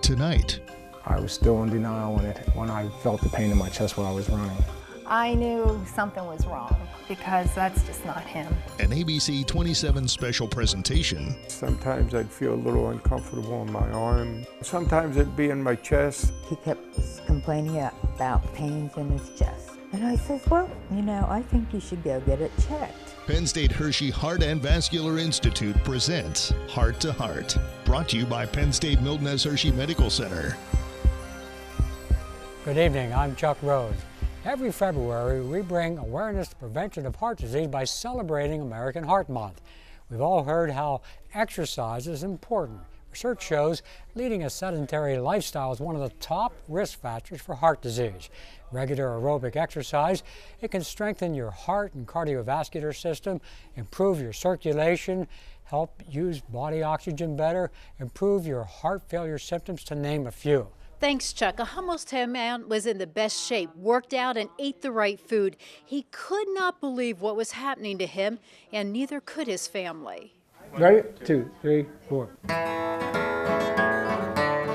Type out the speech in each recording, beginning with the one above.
Tonight, I was still in denial when I felt the pain in my chest while I was running. I knew something was wrong because that's just not him. an ABC 27 special presentation. Sometimes I'd feel a little uncomfortable in my arm. Sometimes it'd be in my chest. He kept complaining about pains in his chest. And I says, well, I think you should go get it checked. Penn State Hershey Heart and Vascular Institute presents Heart to Heart, brought to you by Penn State Milton S. Hershey Medical Center. Good evening, I'm Chuck Rhodes. Every February, we bring awareness to prevention of heart disease by celebrating American Heart Month. We've all heard how exercise is important. Research shows leading a sedentary lifestyle is one of the top risk factors for heart disease. Regular aerobic exercise, it can strengthen your heart and cardiovascular system, improve your circulation, help use body oxygen better, improve your heart failure symptoms, to name a few. Thanks, Chuck. A almost man was in the best shape, worked out, and ate the right food. He could not believe what was happening to him, and neither could his family. Ready? 2, 3, 4.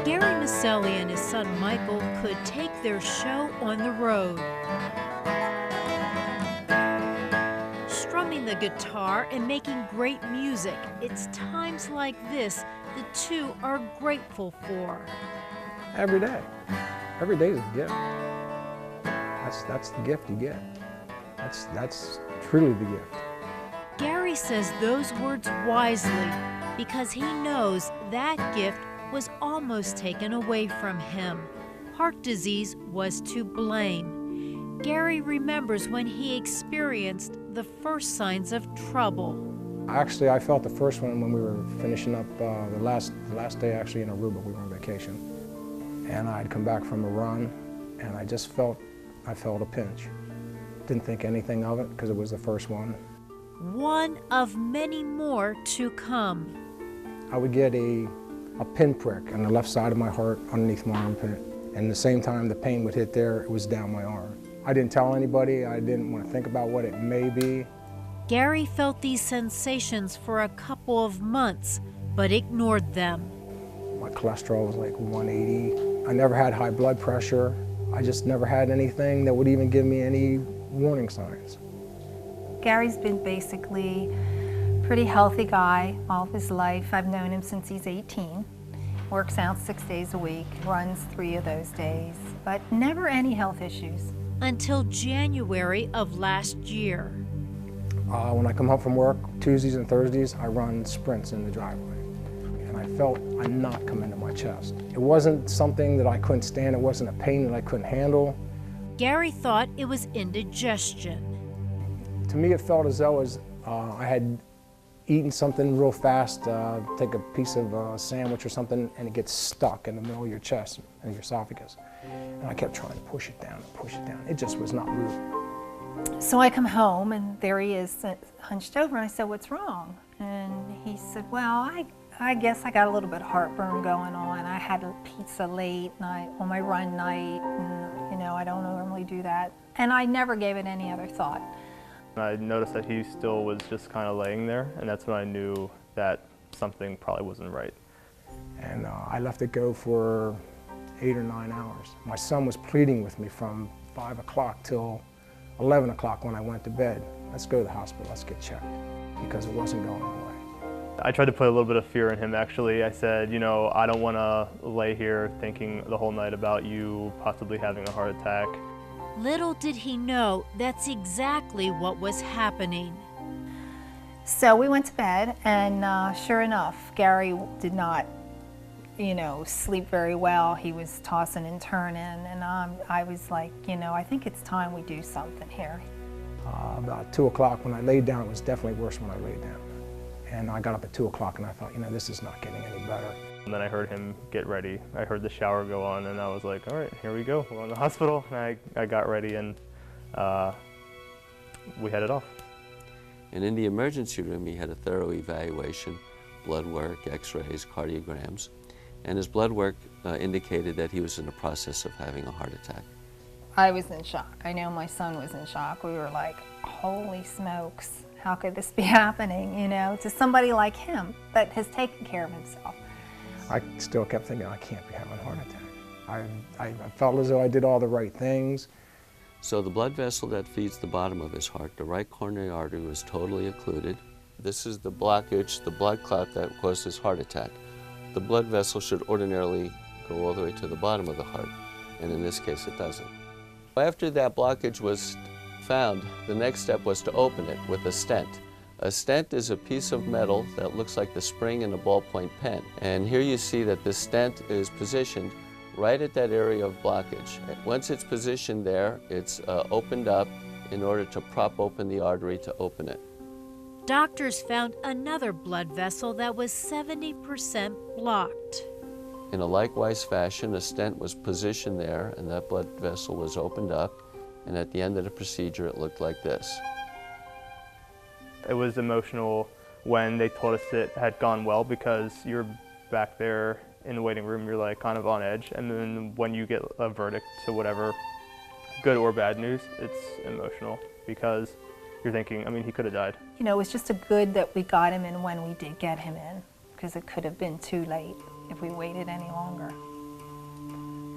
Gary Maselli and his son Michael could take their show on the road. Strumming the guitar and making great music. It's times like this the two are grateful for. Every day. Every day is a gift. That's the gift you get. That's truly the gift. Gary says those words wisely because he knows that gift was almost taken away from him. Heart disease was to blame. Gary remembers when he experienced the first signs of trouble. Actually, I felt the first one when we were finishing up the last day actually in Aruba. We were on vacation. And I'd come back from a run, and I felt a pinch. Didn't think anything of it because it was the first one. One of many more to come. I would get a pinprick on the left side of my heart underneath my armpit. And at the same time the pain would hit there, it was down my arm. I didn't tell anybody. I didn't want to think about what it may be. Gary felt these sensations for a couple of months, but ignored them. My cholesterol was like 180. I never had high blood pressure. I just never had anything that would even give me any warning signs. Gary's been basically a pretty healthy guy all of his life. I've known him since he's 18. Works out 6 days a week, runs 3 of those days, but never any health issues. Until January of last year. When I come home from work, Tuesdays and Thursdays, I run sprints in the driveway. And I felt a knot come into my chest. It wasn't something that I couldn't stand. It wasn't a pain that I couldn't handle. Gary thought it was indigestion. To me, it felt as though I had eaten something real fast, take a piece of a sandwich or something, and it gets stuck in the middle of your chest and your esophagus. And I kept trying to push it down and push it down. It just was not moving. So I come home, and there he is, hunched over, and I said, "What's wrong?" And he said, "Well, I guess I got a little bit of heartburn going on. I had a pizza late night on my run night, and I don't normally do that." And I never gave it any other thought. I noticed that he still was just kind of laying there, and that's when I knew that something probably wasn't right. And I left it go for 8 or 9 hours. My son was pleading with me from 5 o'clock till 11 o'clock when I went to bed. Let's go to the hospital, let's get checked, because it wasn't going away. I tried to put a little bit of fear in him, actually. I said, I don't want to lay here thinking the whole night about you possibly having a heart attack. Little did he know that's exactly what was happening. So we went to bed, and sure enough, Gary did not, sleep very well. He was tossing and turning, and I was like, I think it's time we do something here. About 2 o'clock when I laid down, it was definitely worse when I laid down. And I got up at 2 o'clock and I thought, this is not getting any better. And then I heard him get ready. I heard the shower go on, and I was like, all right, here we go. We're going to the hospital. And I got ready, and we headed off. And in the emergency room, he had a thorough evaluation, blood work, x-rays, cardiograms. And his blood work indicated that he was in the process of having a heart attack. I was in shock. I know my son was in shock. We were like, holy smokes, how could this be happening, to somebody like him that has taken care of himself. I still kept thinking, I can't be having a heart attack. I felt as though I did all the right things. So the blood vessel that feeds the bottom of his heart, the right coronary artery, was totally occluded. This is the blockage, the blood clot that caused his heart attack. The blood vessel should ordinarily go all the way to the bottom of the heart, and in this case it doesn't. After that blockage was found, the next step was to open it with a stent. A stent is a piece of metal that looks like the spring in a ballpoint pen. And here you see that the stent is positioned right at that area of blockage. Once it's positioned there, it's opened up in order to prop open the artery to open it. Doctors found another blood vessel that was 70% blocked. In a likewise fashion, a stent was positioned there and that blood vessel was opened up, and at the end of the procedure it looked like this. It was emotional when they told us it had gone well, because you're back there in the waiting room, you're like kind of on edge, and then when you get a verdict to whatever, good or bad news, it's emotional because you're thinking, I mean, he could have died. You know, it was just a good that we got him in when we did get him in, because it could have been too late if we waited any longer.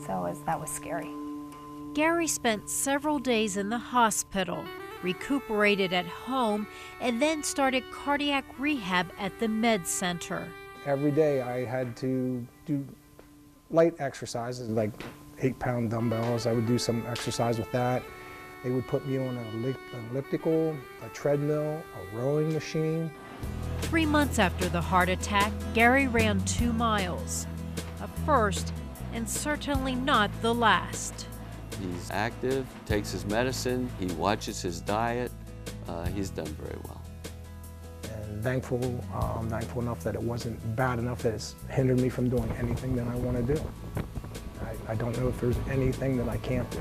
So that was scary. Gary spent several days in the hospital, recuperated at home, and then started cardiac rehab at the med center. Every day I had to do light exercises, like 8-pound dumbbells. I would do some exercise with that. They would put me on an elliptical, a treadmill, a rowing machine. 3 months after the heart attack, Gary ran 2 miles. A first, and certainly not the last. He's active, takes his medicine, he watches his diet. He's done very well. And thankful enough that it wasn't bad enough that it's hindered me from doing anything that I want to do. I don't know if there's anything that I can't do.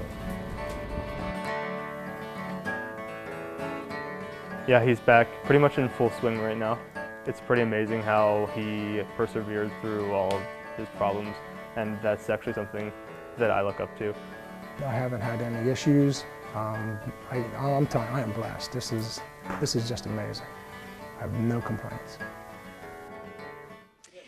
Yeah, he's back pretty much in full swing right now. It's pretty amazing how he persevered through all of his problems, and that's actually something that I look up to. I haven't had any issues. I'm telling you, I am blessed. This is just amazing. I have no complaints.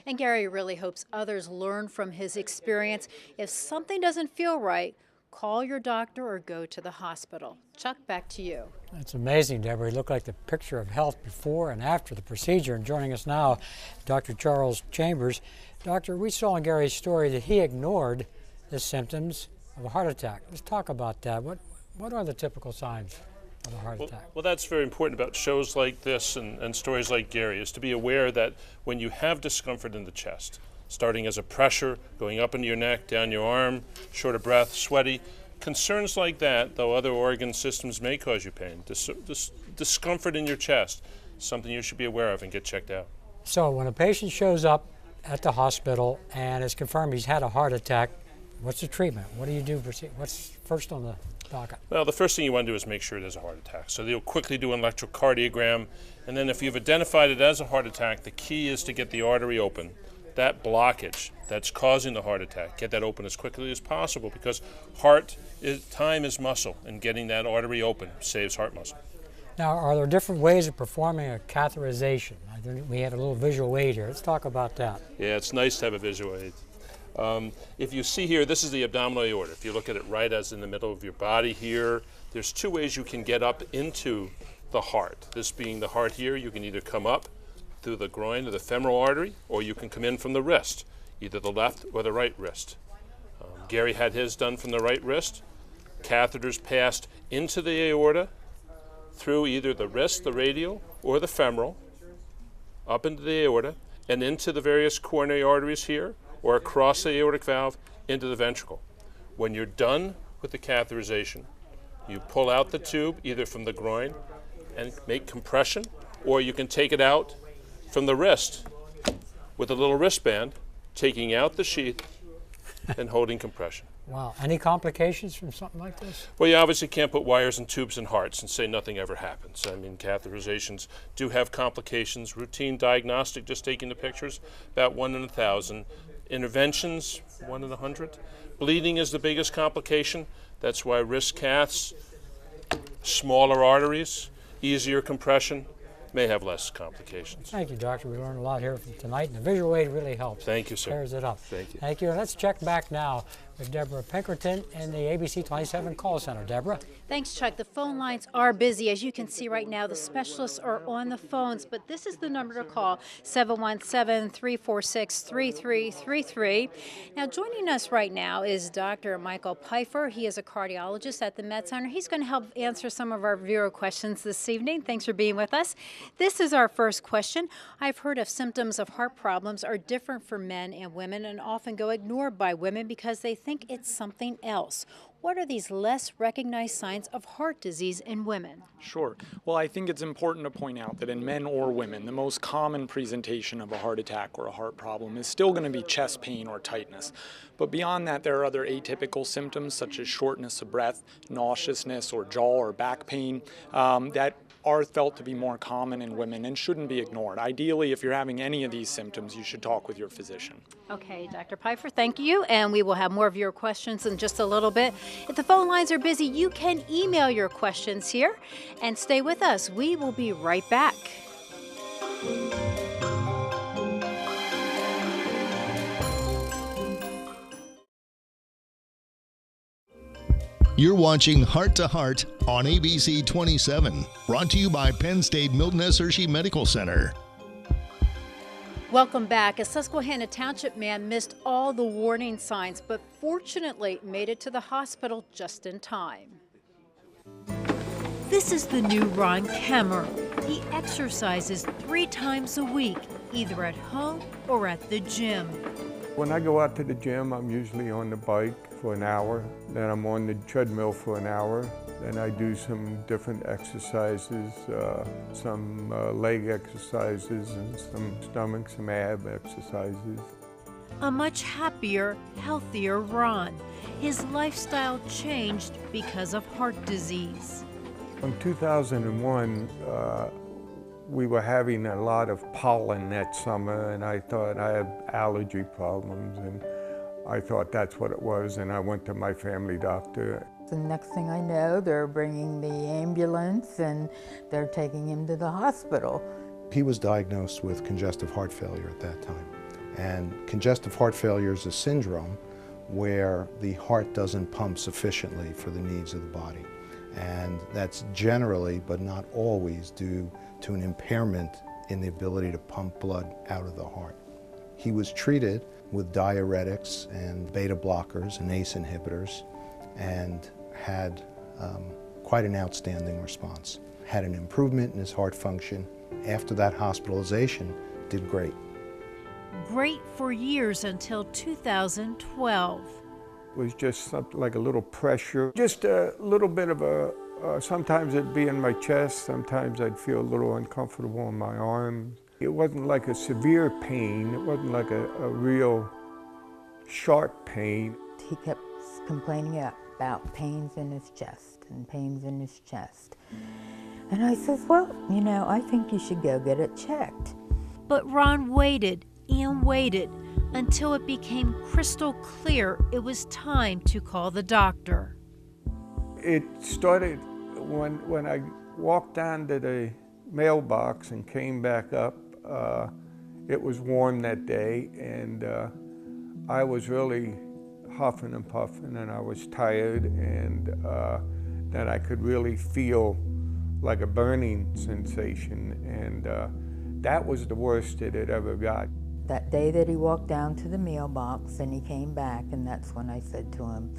And Gary really hopes others learn from his experience. If something doesn't feel right, call your doctor or go to the hospital. Chuck, back to you. It's amazing, Deborah. You look like the picture of health before and after the procedure. And joining us now, Dr. Charles Chambers. Doctor, we saw in Gary's story that he ignored the symptoms of a heart attack. Let's talk about that. What are the typical signs of a heart attack? Well, that's very important about shows like this and stories like Gary, is to be aware that when you have discomfort in the chest, starting as a pressure, going up into your neck, down your arm, short of breath, sweaty, concerns like that, though other organ systems may cause you pain, discomfort in your chest, something you should be aware of and get checked out. So when a patient shows up at the hospital and it's confirmed he's had a heart attack, what's the treatment? What do you do? What's first on the docket? Well, the first thing you want to do is make sure it is a heart attack. So they'll quickly do an electrocardiogram, and then if you've identified it as a heart attack, the key is to get the artery open. That blockage that's causing the heart attack, get that open as quickly as possible, because time is muscle, and getting that artery open saves heart muscle. Now, are there different ways of performing a catheterization? We have a little visual aid here. Let's talk about that. Yeah, it's nice to have a visual aid. If you see here, this is the abdominal aorta. If you look at it right as in the middle of your body here, there's 2 ways you can get up into the heart. This being the heart here, you can either come up through the groin or the femoral artery, or you can come in from the wrist, either the left or the right wrist. Gary had his done from the right wrist. Catheters passed into the aorta through either the wrist, the radial, or the femoral, up into the aorta, and into the various coronary arteries here, or across the aortic valve into the ventricle. When you're done with the catheterization, you pull out the tube either from the groin and make compression, or you can take it out from the wrist with a little wristband, taking out the sheath and holding compression. Wow. Any complications from something like this? Well, you obviously can't put wires and tubes in hearts and say nothing ever happens. I mean, catheterizations do have complications. Routine diagnostic, just taking the pictures, about 1 in 1,000. Interventions, 1 in 100. Bleeding is the biggest complication. That's why wrist caths, smaller arteries, easier compression, may have less complications. Thank you, Doctor. We learned a lot here tonight, and the visual aid really helps. Thank you, sir. Clears it up. Thank you. Thank you. Let's check back now with Deborah Pinkerton in the ABC 27 call center. Deborah? Thanks, Chuck. The phone lines are busy. As you can see right now, the specialists are on the phones, but this is the number to call, 717-346-3333. Now, joining us right now is Dr. Michael Pfeiffer. He is a cardiologist at the Med Center. He's going to help answer some of our viewer questions this evening. Thanks for being with us. This is our first question. I've heard of symptoms of heart problems are different for men and women and often go ignored by women because they think it's something else. What are these less recognized signs of heart disease in women? Sure. Well, I think it's important to point out that in men or women, the most common presentation of a heart attack or a heart problem is still going to be chest pain or tightness. But beyond that, there are other atypical symptoms such as shortness of breath, nauseousness, or jaw or back pain that are felt to be more common in women and shouldn't be ignored. Ideally, if you're having any of these symptoms, you should talk with your physician. Okay, Dr. Pfeiffer, thank you, and we will have more of your questions in just a little bit. If the phone lines are busy, you can email your questions here, and stay with us. We will be right back. You're watching Heart to Heart on ABC 27, brought to you by Penn State Milton S. Hershey Medical Center. Welcome back. A Susquehanna Township man missed all the warning signs, but fortunately made it to the hospital just in time. This is the new Ron Kemmer. He exercises 3 times a week, either at home or at the gym. When I go out to the gym, I'm usually on the bike for an hour, then I'm on the treadmill for an hour, then I do some different exercises, some leg exercises and some stomach, some ab exercises. A much happier, healthier Ron. His lifestyle changed because of heart disease. In 2001, we were having a lot of pollen that summer, and I thought I had allergy problems, and I thought that's what it was, and I went to my family doctor. The next thing I know, they're bringing the ambulance and they're taking him to the hospital. He was diagnosed with congestive heart failure at that time. And congestive heart failure is a syndrome where the heart doesn't pump sufficiently for the needs of the body. And that's generally, but not always, due to an impairment in the ability to pump blood out of the heart. He was treated with diuretics and beta blockers and ACE inhibitors and had quite an outstanding response. Had an improvement in his heart function. After that hospitalization, did great. Great for years until 2012. It was just something like a little pressure, just a little bit of a, sometimes it'd be in my chest, sometimes I'd feel a little uncomfortable in my arms. It wasn't like a severe pain, it wasn't like a real sharp pain. He kept complaining about pains in his chest and pains in his chest. And I says, well, you know, I think you should go get it checked. But Ron waited and waited until it became crystal clear it was time to call the doctor. It started when I walked down to the mailbox and came back up. It was warm that day, and I was really huffing and puffing, and I was tired, and then I could really feel like a burning sensation, and that was the worst it had ever got. That day that he walked down to the mailbox and he came back, and that's when I said to him,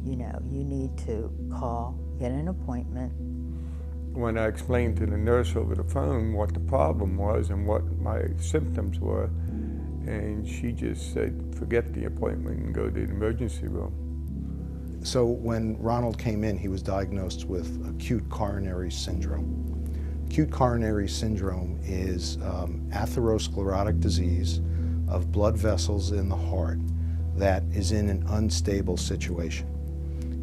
you know, you need to call, get an appointment. When I explained to the nurse over the phone what the problem was and what my symptoms were, and she just said, forget the appointment and go to the emergency room. So when Ronald came in, he was diagnosed with acute coronary syndrome. Acute coronary syndrome is atherosclerotic disease of blood vessels in the heart that is in an unstable situation.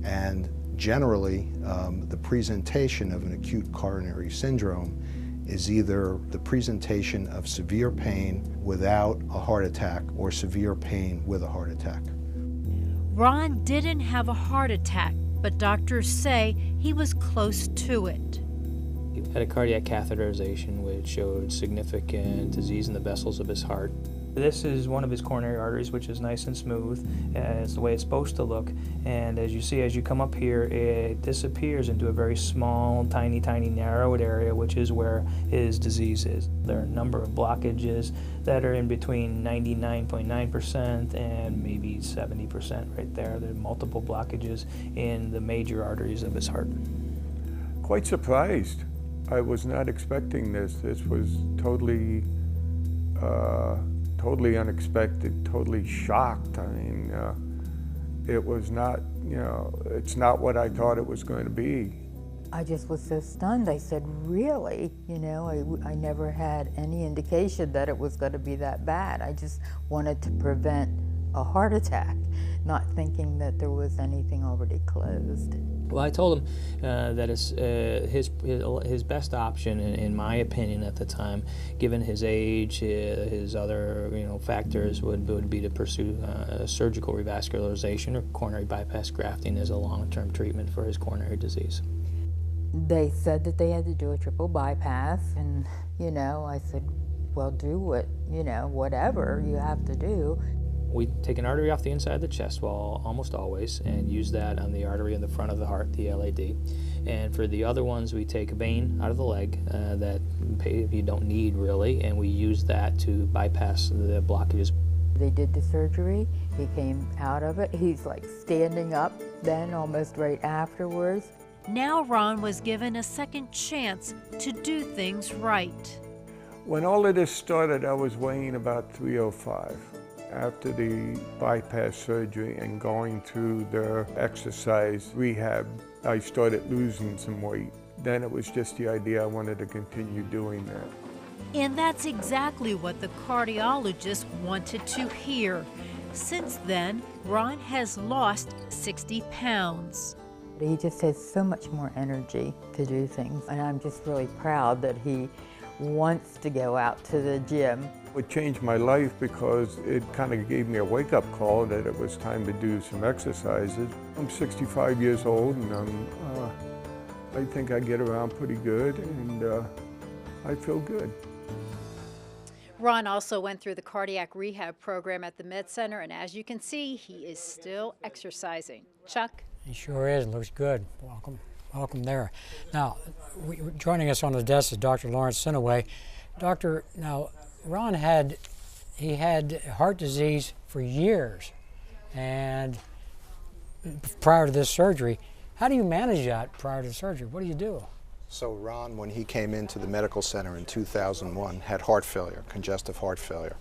And generally, the presentation of an acute coronary syndrome is either the presentation of severe pain without a heart attack or severe pain with a heart attack. Ron didn't have a heart attack, but doctors say he was close to it. He had a cardiac catheterization which showed significant disease in the vessels of his heart. This is one of his coronary arteries, which is nice and smooth. It's the way it's supposed to look. And as you see, as you come up here, it disappears into a very small, tiny, narrowed area, which is where his disease is. There are a number of blockages that are in between 99.9% and maybe 70% right there. There are multiple blockages in the major arteries of his heart. Quite surprised. I was not expecting this. This was totally unexpected, totally shocked. I mean, it was not, it's not what I thought it was going to be. I just was so stunned. I said, really? I never had any indication that it was going to be that bad. I just wanted to prevent a heart attack, not thinking that there was anything already closed. Well, I told him that his best option, in my opinion at the time, given his age, his other factors, would be to pursue surgical revascularization or coronary bypass grafting as a long-term treatment for his coronary disease. They said that they had to do a triple bypass, and I said, well, do whatever you have to do. We take an artery off the inside of the chest wall almost always and use that on the artery in the front of the heart, the LAD. And for the other ones, we take a vein out of the leg that you don't need really, and we use that to bypass the blockages. They did the surgery, he came out of it, he's like standing up then almost right afterwards. Now Ron was given a second chance to do things right. When all of this started, I was weighing about 305. After the bypass surgery and going through the exercise rehab, I started losing some weight. Then it was just the idea I wanted to continue doing that. And that's exactly what the cardiologist wanted to hear. Since then, Ron has lost 60 pounds. He just has so much more energy to do things, and I'm just really proud that he wants to go out to the gym. It changed my life because it kind of gave me a wake-up call that it was time to do some exercises. I'm 65 years old, and I think I get around pretty good, and I feel good. Ron also went through the cardiac rehab program at the Med Center, and as you can see, he is still exercising. Chuck? He sure is, and looks good. Welcome there. Now, joining us on the desk is Dr. Lawrence Sinaway. Doctor, now, Ron had heart disease for years, and prior to this surgery. How do you manage that prior to surgery? What do you do? So Ron, when he came into the medical center in 2001, had heart failure, congestive heart failure.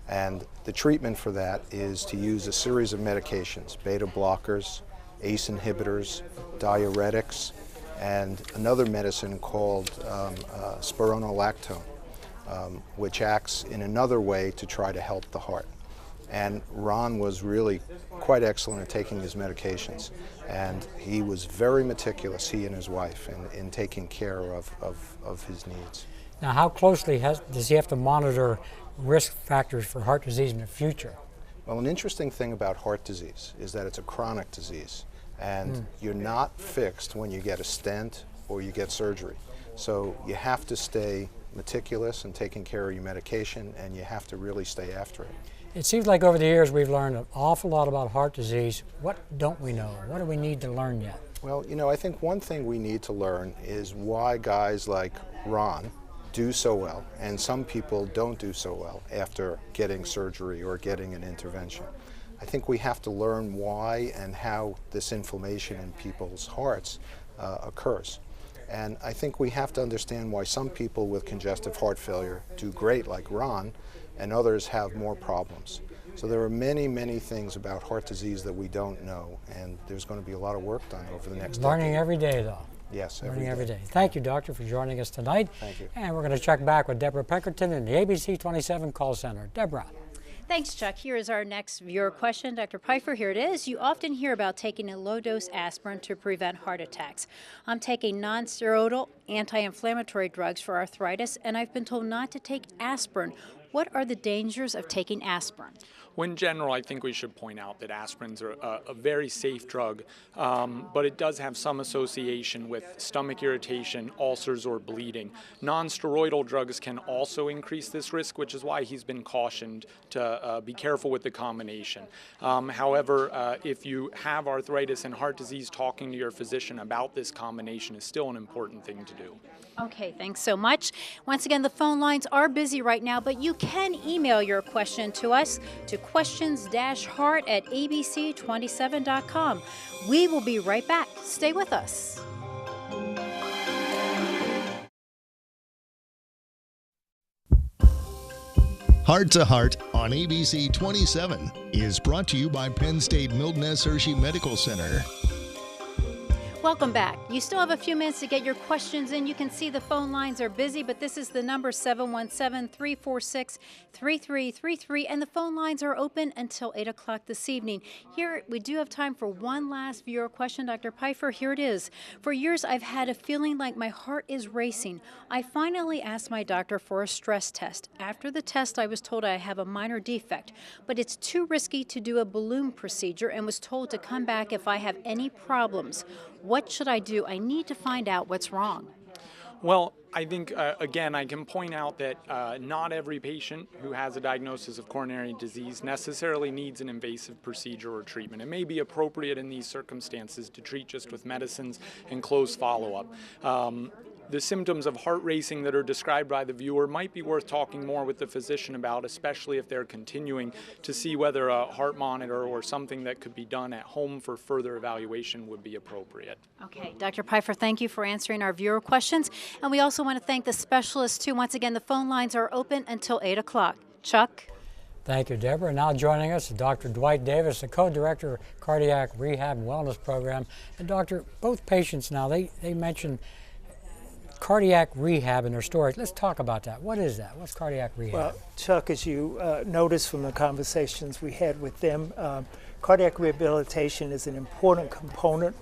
And the treatment for that is to use a series of medications, beta blockers, ACE inhibitors, diuretics, and another medicine called spironolactone, which acts in another way to try to help the heart. And Ron was really quite excellent at taking his medications. And he was very meticulous, he and his wife, in taking care of his needs. Now, how closely does he have to monitor risk factors for heart disease in the future? Well, an interesting thing about heart disease is that it's a chronic disease. And you're not fixed when you get a stent or you get surgery. So you have to stay meticulous in taking care of your medication, and you have to really stay after it. It seems like over the years we've learned an awful lot about heart disease. What don't we know? What do we need to learn yet? Well, I think one thing we need to learn is why guys like Ron do so well, and some people don't do so well after getting surgery or getting an intervention. I think we have to learn why and how this inflammation in people's hearts occurs. And I think we have to understand why some people with congestive heart failure do great, like Ron, and others have more problems. So there are many, many things about heart disease that we don't know, and there's going to be a lot of work done over the next Learning decade. every day, though. Yes, Learning every day. Thank you, Doctor, for joining us tonight. Thank you. And we're going to check back with Deborah Pinkerton in the ABC 27 call center. Deborah. Thanks, Chuck. Here is our next viewer question. Dr. Pfeiffer, here it is. You often hear about taking a low-dose aspirin to prevent heart attacks. I'm taking non-steroidal anti-inflammatory drugs for arthritis, and I've been told not to take aspirin. What are the dangers of taking aspirin? Well, in general, I think we should point out that aspirins are a very safe drug, but it does have some association with stomach irritation, ulcers, or bleeding. Non-steroidal drugs can also increase this risk, which is why he's been cautioned to be careful with the combination. However, if you have arthritis and heart disease, talking to your physician about this combination is still an important thing to do. Okay, thanks so much. Once again, the phone lines are busy right now, but you can email your question to us to questions-heart@abc27.com. We will be right back. Stay with us. Heart to Heart on ABC 27 is brought to you by Penn State Milton S. Hershey Medical Center. Welcome back. You still have a few minutes to get your questions in. You can see the phone lines are busy, but this is the number 717-346-3333, and the phone lines are open until 8 o'clock this evening. Here, we do have time for one last viewer question. Dr. Pfeiffer, here it is. For years, I've had a feeling like my heart is racing. I finally asked my doctor for a stress test. After the test, I was told I have a minor defect, but it's too risky to do a balloon procedure and was told to come back if I have any problems. What should I do? I need to find out what's wrong. Well, I think, again, I can point out that not every patient who has a diagnosis of coronary disease necessarily needs an invasive procedure or treatment. It may be appropriate in these circumstances to treat just with medicines and close follow-up. The symptoms of heart racing that are described by the viewer might be worth talking more with the physician about, especially if they're continuing to see whether a heart monitor or something that could be done at home for further evaluation would be appropriate. Okay, Dr. Pfeiffer, thank you for answering our viewer questions. And we also want to thank the specialists, too. Once again, the phone lines are open until 8 o'clock. Chuck? Thank you, Deborah. Now joining us is Dr. Dwight Davis, the co-director of Cardiac Rehab and Wellness Program. And Doctor, both patients now, they mentioned cardiac rehab in their stories. Let's talk about that. What is that? What's cardiac rehab? Well, Chuck, as you noticed from the conversations we had with them, cardiac rehabilitation is an important component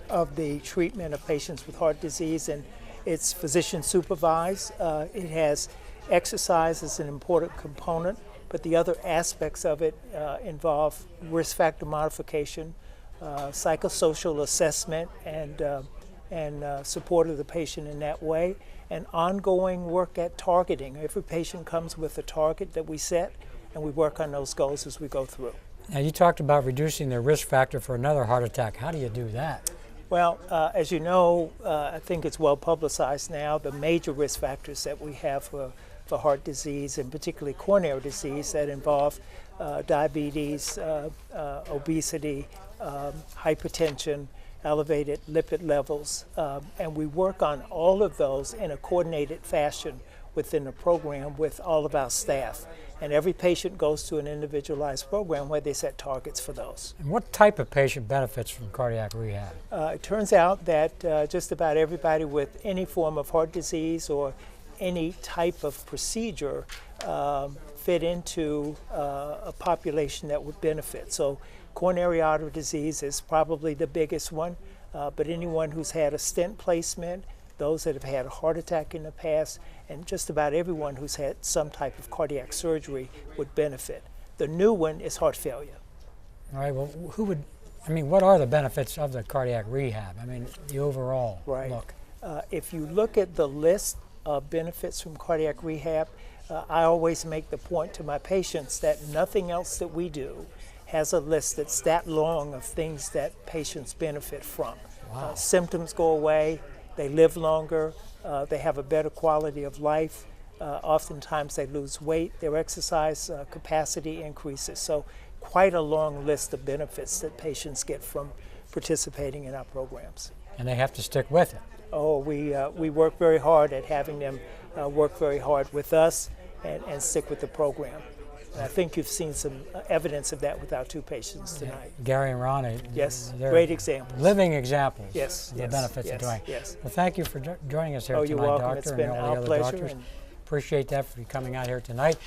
of the treatment of patients with heart disease, and it's physician supervised. It has exercise as an important component, but the other aspects of it involve risk factor modification, psychosocial assessment, and support of the patient in that way, and ongoing work at targeting. Every patient comes with a target that we set, and we work on those goals as we go through. Now, you talked about reducing the risk factor for another heart attack. How do you do that? Well, as you know, I think it's well publicized now, the major risk factors that we have for heart disease, and particularly coronary disease, that involve diabetes, obesity, hypertension, elevated lipid levels, and we work on all of those in a coordinated fashion within the program with all of our staff. And every patient goes to an individualized program where they set targets for those. And what type of patient benefits from cardiac rehab? It turns out that just about everybody with any form of heart disease or any type of procedure fit into a population that would benefit. So coronary artery disease is probably the biggest one, but anyone who's had a stent placement, those that have had a heart attack in the past, and just about everyone who's had some type of cardiac surgery would benefit. The new one is heart failure. All right, well, what are the benefits of the cardiac rehab? I mean, the overall look. If you look at the list of benefits from cardiac rehab, I always make the point to my patients that nothing else that we do has a list that's that long of things that patients benefit from. Wow. Symptoms go away, they live longer, they have a better quality of life, oftentimes they lose weight, their exercise capacity increases. So quite a long list of benefits that patients get from participating in our programs. And they have to stick with it. Oh, we work very hard at having them work very hard with us and stick with the program. And I think you've seen some evidence of that with our two patients tonight. Gary and Ronnie. Yes, great examples. Living examples of the benefits of doing. Yes. Well, thank you for joining us here tonight, you're welcome. Doctor, It's been and all the our other pleasure. doctors. Appreciate that for you coming out here tonight.